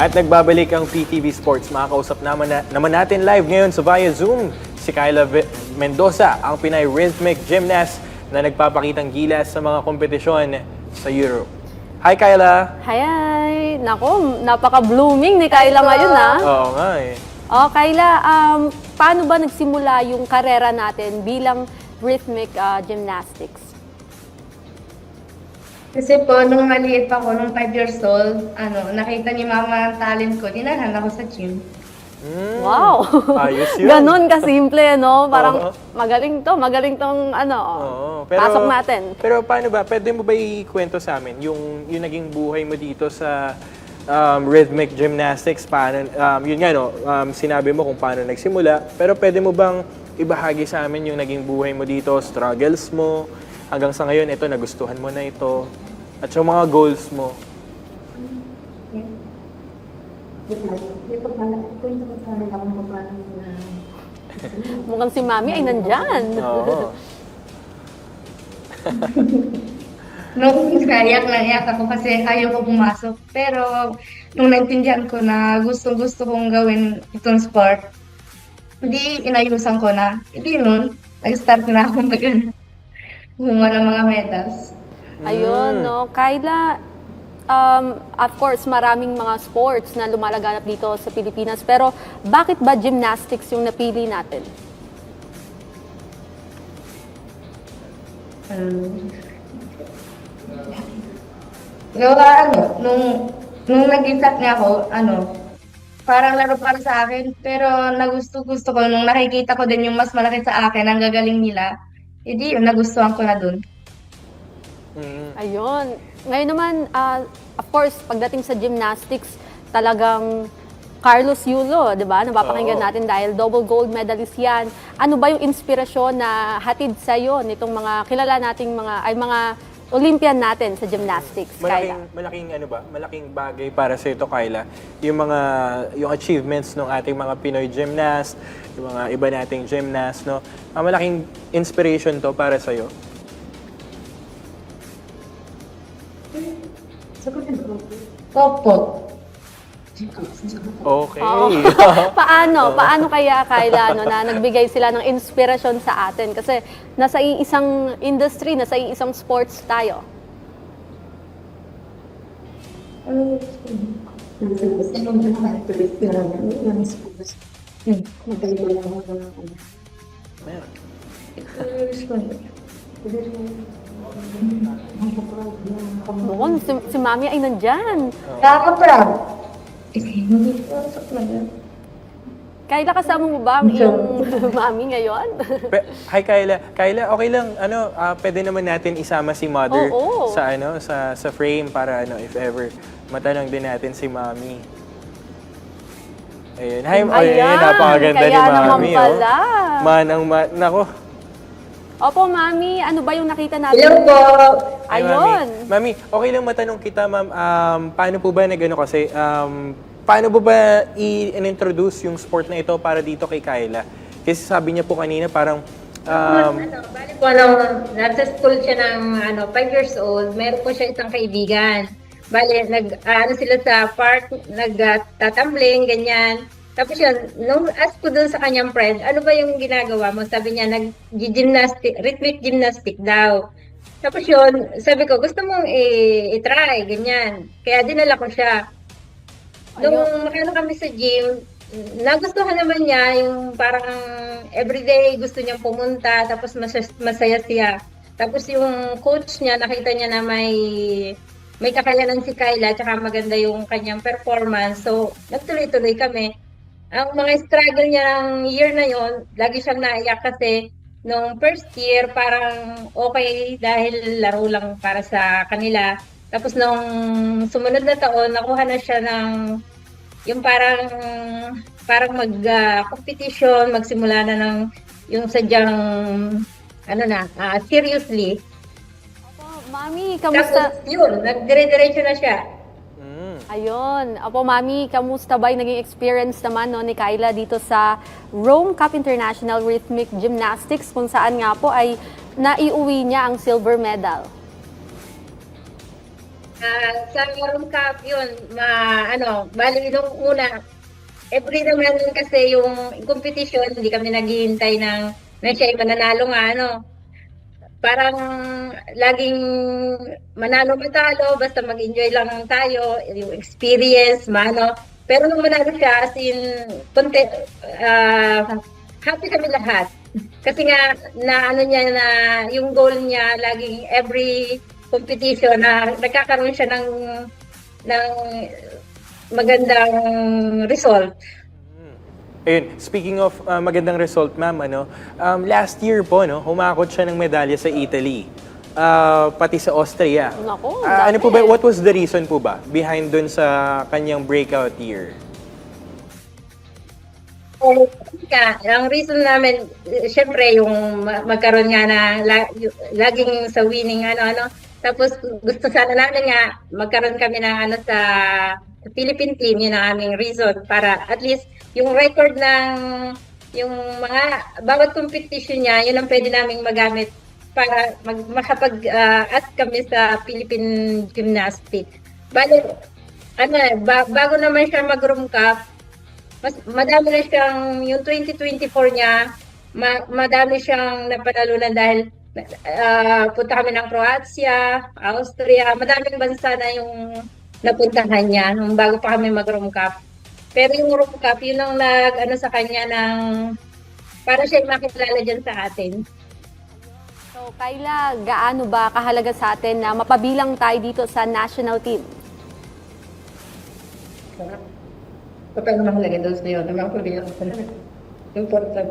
At nagbabalik ang PTV Sports. Makakausap naman natin live ngayon sa via Zoom si Kyla Mendoza, ang Pinay Rhythmic Gymnast na nagpapakitang gilas sa mga kompetisyon sa Europe. Hi, Kyla! Hi! Nako, napaka-blooming ni Kyla ngayon, ha? Oo nga eh. Oh, Kyla, paano ba nagsimula yung karera natin bilang rhythmic gymnastics? Kasi po, nung maliit pa ako, nung 5 years old, nakita ni mama ang talent ko, dinalhan ako sa gym. Wow! Ayos yun. Ganon kasimple, no? Parang Oo. magaling tong Oo, pasok natin. Pero paano ba? Pwede mo ba ikwento sa amin yung naging buhay mo dito sa rhythmic gymnastics? Paano, yun nga, no? Sinabi mo kung paano nagsimula. Pero pwede mo bang ibahagi sa amin yung naging buhay mo dito, struggles mo, hanggang sa ngayon, ito, nagustuhan mo na ito, at yung mga goals mo? Mukhang si Mami ay nandyan. Oo. Nung naiyak ako kasi ayaw ko pumasok. Pero nung naintindihan ko na gustong-gusto kong gawin itong sport, hindi inayusan ko na. Hindi nun, nag-start na ako gumawa ng mga medals. Ayun, no? Kyla, of course, maraming mga sports na lumalaganap dito sa Pilipinas. Pero bakit ba gymnastics yung napili natin? Gawa nung nag-start niya ako, parang laro para sa akin. Pero nagusto-gusto ko, nung nakikita ko din yung mas malaki sa akin, ang gagaling nila, hindi yun, nagustuhan ko na dun. Ayun. Ngayon naman, of course, pagdating sa gymnastics, talagang Carlos Yulo, di ba? Napapakinggan Oo. natin dahil double gold medalist yan. Ano ba yung inspirasyon na hatid sa'yo nitong mga kilala nating mga Olympian natin sa gymnastics, Kyla? Malaking bagay para sa ito, Kyla. Yung achievements ng ating mga Pinoy gymnast, yung mga iba nating gymnast, no? Malaking inspiration to para sa iyo. Opo. Okay. Oo. Paano kaya, Kyla, na nagbigay sila ng inspirasyon sa atin? Kasi nasa iisang industry, nasa iisang sports tayo. Meron. Noon, si Mami ay nandyan. Nakaka-proud. Kyla, kasama mo ba ang iyong Mami ngayon? Hi, Kyla. Kyla, okay lang, pwede naman natin isama si Mother Oo. sa frame para if ever matanong din natin si Mami. Ayun. Hi, Ayan, napakaganda kaya ni naman Mami. pala. Nako. Opo, Mami, ano ba yung nakita natin? Hello po. Hi, Ayun. Mami, okay lang matanong kita, ma'am. Paano po ba paano po ba i-introduce yung sport na ito para dito kay Kyla? Kasi sabi niya po kanina parang Bali po, nasa school siya ng 5 years old, meron po siya isang kaibigan. Bali, sila sa park, nagtatumbling, ganyan. Tapos yun, nung ask ko dun sa kanyang friend, ano ba yung ginagawa mo? Sabi niya, nag-gymnastic, rhythmic gymnastic daw. Tapos yun, sabi ko, gusto mong i-try, ganyan. Kaya dinala ko siya. Nung kami sa gym, nagustuhan naman niya yung parang everyday gusto niyang pumunta, tapos masaya siya. Tapos yung coach niya, nakita niya na may kakayanan si Kyla, tsaka maganda yung kanyang performance. So, nagtuloy-tuloy kami. Ang mga struggle niya ng year na yon, lagi siyang naiyak kasi nung first year, parang okay dahil laro lang para sa kanila. Tapos nung sumunod na taon, nakuha na siya ng yung parang mag-competition, magsimula na ng yung sadyang seriously. Opo, Mami, kamusta? Tapos yun, nagdire-diretso na siya. Ayun. Opo, Mami, kamusta ba yung naging experience naman ni Kyla dito sa Rome Cup International Rhythmic Gymnastics kung saan nga po ay naiuwi niya ang silver medal? Sa World Cup yun, bali nung una, every naman kasi yung competition, hindi kami naghihintay na siya ay mananalo nga, parang laging manalo matalo, basta mag-enjoy lang tayo, yung experience, Pero nung manalo siya, as in, happy kami lahat. Kasi nga, niya na, yung goal niya, laging every competition na nagkakaroon siya ng magandang result. Ayun, speaking of magandang result, ma'am, last year po, humakot siya ng medalya sa Italy, pati sa Austria. Naku, Ano po ba, dami. what was the reason po ba behind dun sa kanyang breakout year? Ang reason namin, syempre, yung magkaroon nga na laging sa winning, Tapos gusto sana namin nga magkaroon kami ng sa Philippine team, yun ang aming reason para at least yung record ng yung mga bawat competition niya, yun ang pwede naming magamit para makapag-ask kami sa Philippine Gymnastics. Bale, bago naman siya mag-room cup, madami na siyang, yung 2024 niya, madami siyang napanalunan dahil punta kami ng Croatia, Austria, madaming bansa na yung napuntahan niya nung bago pa kami mag-room cup. Pero yung room cup, yun ang sa kanya para siya makilala dyan sa atin. So, Kyla, gaano ba kahalaga sa atin na mapabilang tayo dito sa national team? Kapag mahalaga doon sa yun, naman ko rin important.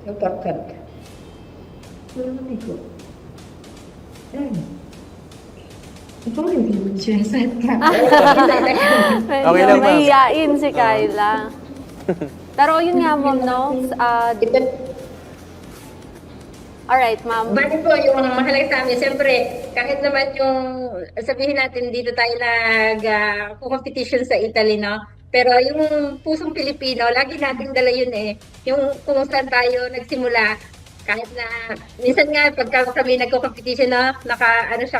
Important. Hindi ko. Ito yung siya ka. Okay lang, ma'am. Mahihain si Kyla. Pero yun nga, ma'am, alright, ma'am. Bali po, yung mahalaga sa amin, siyempre, kahit naman yung, sabihin natin, dito tayo competition sa Italy, Pero yung pusong Pilipino, lagi nating dala yun eh. Yung kung saan tayo nagsimula, kahit na, minsan nga, pagka kami nagko-competition sa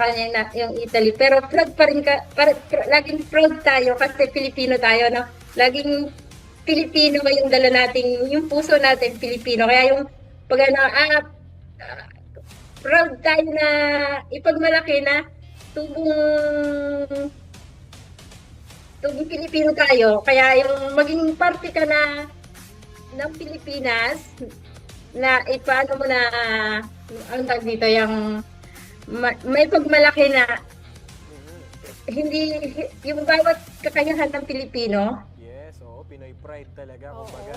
kanya yung Italy. Pero proud pa rin laging proud tayo kasi Pilipino tayo, Laging Pilipino yung dala nating, yung puso natin Pilipino. Kaya yung, proud tayo na ipagmalaki na tubong Pilipino tayo. Kaya yung maging parte ka ng Pilipinas, na ipaano mo na, ang tawag dito, yung may pagmalaki na hindi, yung bawat kakayahan ng Pilipino. Yes, Pinoy pride talaga, kumbaga.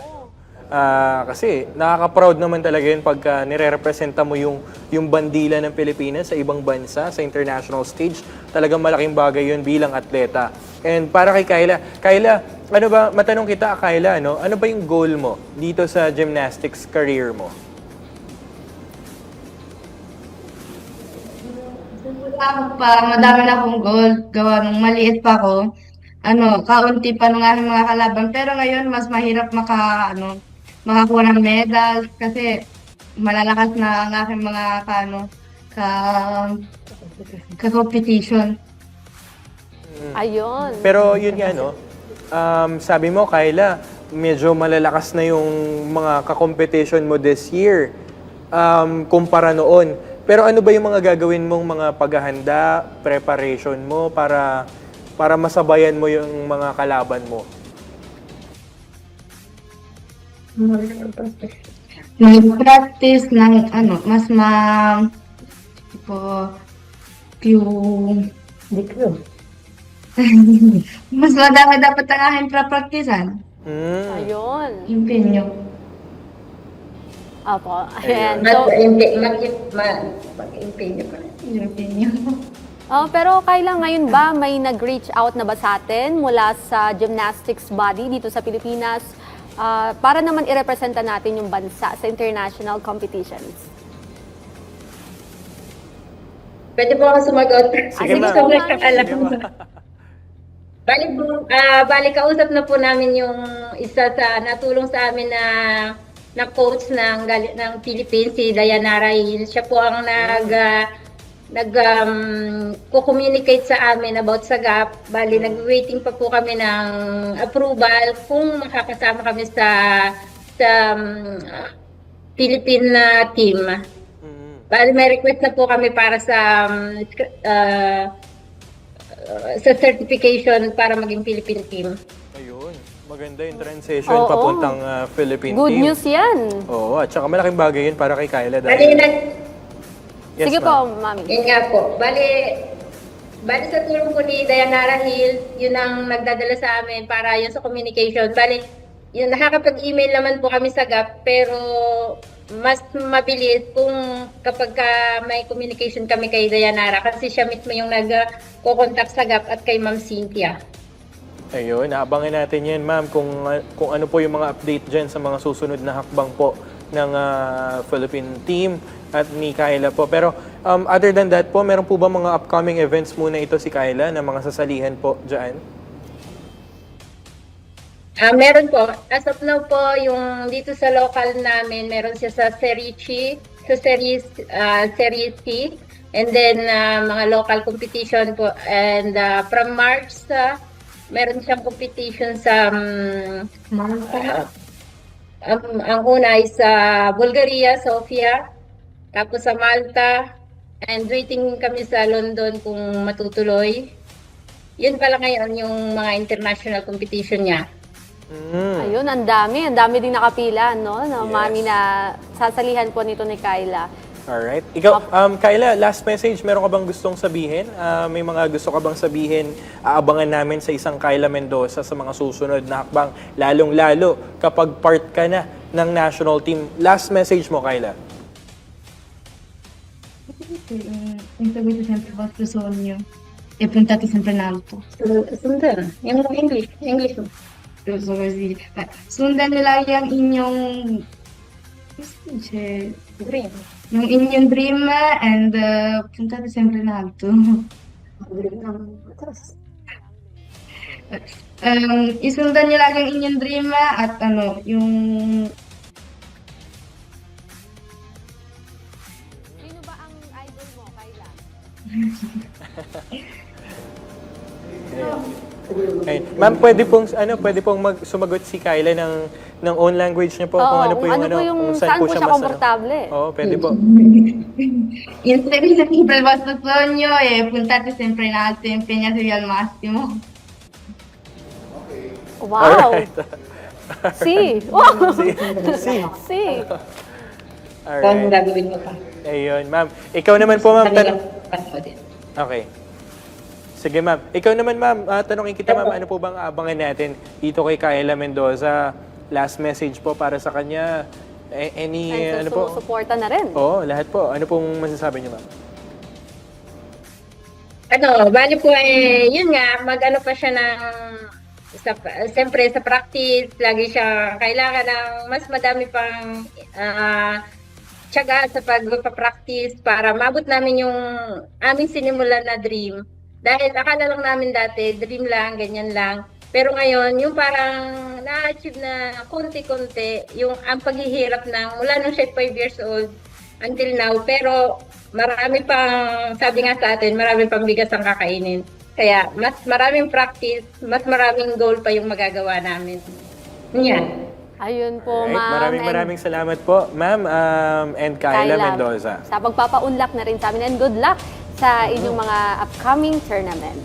Kasi nakaka-proud naman talaga yun pagka nire-representa mo yung bandila ng Pilipinas sa ibang bansa, sa international stage. Talagang malaking bagay yun bilang atleta. And para kay Kyla, matanong kita, Kyla, ano ba yung goal mo dito sa gymnastics career mo? Madami na akong goal. Gawa nung maliit pa ako. Kaunti pa nung aming mga kalaban. Pero ngayon, mas mahirap makakuha ng medal kasi malalakas na ang aking mga ka-competition. Ayun. Pero yun nga, sabi mo, Kyla, medyo malalakas na yung mga ka-competition mo this year kumpara noon. Pero ano ba yung mga gagawin mong mga paghahanda, preparation mo para masabayan mo yung mga kalaban mo? Mag-practice ng mas mas madami dapat ang aking prapraktisan. Ayun. Yung pinyo. Apo. Ayan. So, Mag-empeño pa. Yung pinyo. pero Kyla, ngayon ba may nag-reach out na ba sa atin mula sa gymnastics body dito sa Pilipinas para naman i-representa natin yung bansa sa international competitions? Pwede po ako sumagot. Sige, ma'am. Sobrang kakala. Sige, ma'am. Bali, kausap na po namin yung isa sa natulong sa amin na coach ng Philippines, si Dayanara Hill. Siya po ang nag-communicate sa amin about sa GAP. Bali, nag-waiting pa po kami ng approval kung makakasama kami sa Philippine team. Bali, may request na po kami para sa certification para maging Philippine team. Ayun. Maganda yung transition Oo. papuntang Philippine Good team. news yan. Oo, at saka malaking bagay yun para kay Kyla. Bali, Yes, Sige ma'am. po, Mami. yun nga po. Bali sa tulong po ni Dayanara Hill, yun ang nagdadala sa amin para yun sa communication. Bali, yun, nakakapag-email naman po kami sa GAP, pero mas mabilis kung kapag may communication kami kay Dayanara kasi siya mismo yung nag-contact sa GAP at kay Ma'am Cynthia. Ayun, abangan natin yan, ma'am, kung ano po yung mga update dyan sa mga susunod na hakbang po ng Philippine team at ni Kyla po. Pero other than that po, meron po ba mga upcoming events muna ito si Kyla na mga sasalihan po dyan? Meron po. As of now po, yung dito sa local namin, meron siya sa Serichi, sa Series C, and then mga local competition po. And from March, meron siyang competition sa Malta. Ang una ay sa Bulgaria, Sofia, tapos sa Malta, and waiting kami sa London kung matutuloy. Yun pala ngayon yung mga international competition niya. Ayun, ang dami. Ang dami din nakapila, no? Yes. No, Mami, na sasalihan po nito ni Kyla. Alright. Ikaw, Kyla, last message, meron ka bang gustong sabihin? May mga gusto ka bang sabihin? Aabangan namin sa isang Kyla Mendoza sa mga susunod na hakbang, lalong-lalo kapag part ka na ng national team. Last message mo, Kyla. Yung sabi ko sempre vostro sogno e puntate sempre in alto. Sundan. Yung English mo. So così. Sundan nyo lang yung inyong come si dice? Dream. Yung inyong dream and puntate sempre in alto. Isundan nyo lang yung inyong dream at yung Sino ba ang idol mo, Kyla? Ayun. Ma'am, pwede pong sumagot si Kyla ng own language niya po kung ano po yung kung saan po siya mas komportable. Oo, pwede po. inseguite sempre il vostro sogno e puntate sempre in alto e impegnatevi al massimo. Wow! Alright. Si! Wow! Si. Si! Kung Alright. gagawin mo pa. Ayun, ma'am. Ikaw naman po, ma'am. Kami lang paso din. Okay. Sige, ma'am. Ikaw naman, ma'am. Tanongin kita, ma'am, ano po bang abangan natin dito kay Kyla Mendoza? Last message po para sa kanya. Any, And ano po? sumusuporta na rin. Oo, lahat po. Ano pong masasabi niyo, ma'am? Bali po yun nga, mag-ano pa siya ng, siyempre sa practice, lagi siya kailangan ng mas madami pang tiyaga sa pagpapractice para maabot namin yung aming sinimulan na dream. Dahil akala lang namin dati, dream lang, ganyan lang. Pero ngayon, yung parang na-achieve na konti-konti, yung ang paghihirap ng mula nung siya 5 years old until now. Pero marami pang, sabi nga sa atin, marami pang bigas ang kakainin. Kaya mas maraming practice, mas maraming goal pa yung magagawa namin. Yan. Ayun po, Alright. ma'am. Maraming salamat po, ma'am, and Kyla Mendoza. Sa pagpapaunlak na rin sa amin. And good luck sa inyong mga upcoming tournament.